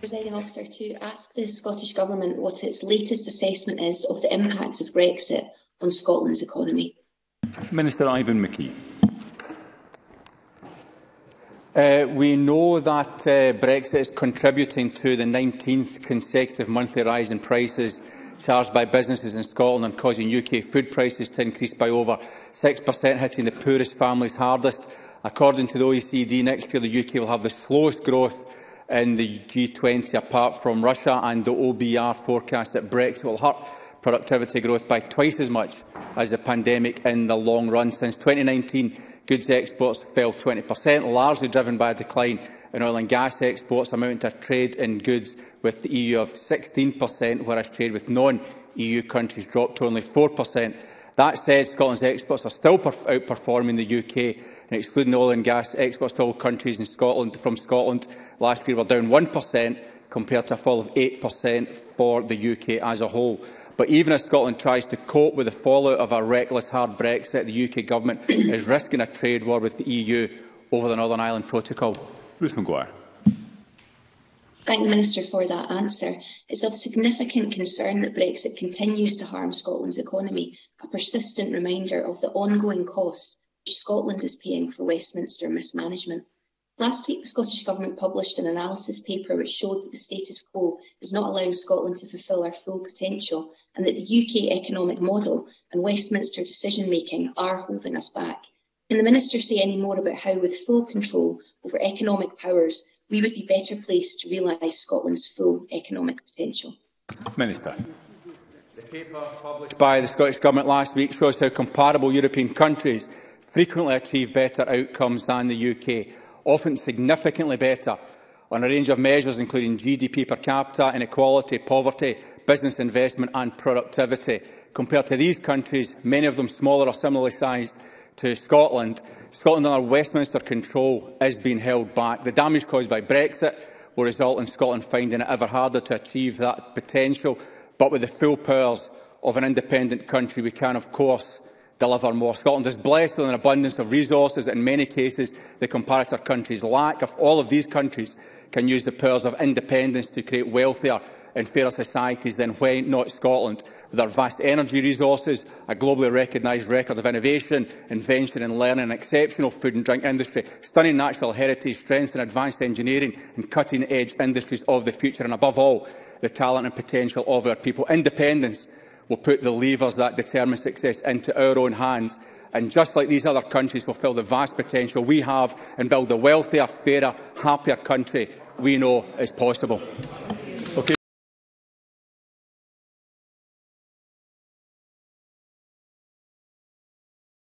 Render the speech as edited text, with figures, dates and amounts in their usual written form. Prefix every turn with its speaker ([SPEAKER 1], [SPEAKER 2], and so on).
[SPEAKER 1] Presiding Officer, to ask the Scottish Government what its latest assessment is of the impact of Brexit on Scotland's economy.
[SPEAKER 2] Minister Ivan McKee.
[SPEAKER 3] We know that Brexit is contributing to the 19th consecutive monthly rise in prices charged by businesses in Scotland and causing UK food prices to increase by over 6%, hitting the poorest families hardest. According to the OECD, next year the UK will have the slowest growth in the G20 apart from Russia, and the OBR forecasts that Brexit will hurt productivity growth by twice as much as the pandemic in the long run. Since 2019, goods exports fell 20%, largely driven by a decline in oil and gas exports, amounting to a trade in goods with the EU of 16%, whereas trade with non-EU countries dropped to only 4%. That said, Scotland's exports are still outperforming the UK, and excluding oil and gas exports to all countries from Scotland last year were down 1% compared to a fall of 8% for the UK as a whole. But even as Scotland tries to cope with the fallout of a reckless hard Brexit, the UK Government is risking a trade war with the EU over the Northern Ireland Protocol.
[SPEAKER 2] Ruth Maguire.
[SPEAKER 1] Thank the Minister for that answer. It's of significant concern that Brexit continues to harm Scotland's economy, a persistent reminder of the ongoing cost which Scotland is paying for Westminster mismanagement. Last week, the Scottish Government published an analysis paper which showed that the status quo is not allowing Scotland to fulfil our full potential, and that the UK economic model and Westminster decision-making are holding us back. Can the Minister say any more about how, with full control over economic powers, we would be better placed to realise Scotland's full economic potential?
[SPEAKER 2] Minister.
[SPEAKER 3] The paper published by the Scottish Government last week shows how comparable European countries frequently achieve better outcomes than the UK, often significantly better, on a range of measures including GDP per capita, inequality, poverty, business investment and productivity. Compared to these countries, many of them smaller or similarly sized to Scotland, Scotland under Westminster control is being held back. The damage caused by Brexit will result in Scotland finding it ever harder to achieve that potential, but with the full powers of an independent country, we can, of course, deliver more. Scotland is blessed with an abundance of resources that in many cases the comparator countries lack. If all of these countries can use the powers of independence to create wealthier and fairer societies, then why not Scotland? With our vast energy resources, a globally recognised record of innovation, invention and learning, an exceptional food and drink industry, stunning natural heritage, strengths in advanced engineering and cutting-edge industries of the future, and above all, the talent and potential of our people. Independence will put the levers that determine success into our own hands, and just like these other countries fulfil the vast potential we have and build the wealthier, fairer, happier country we know is possible.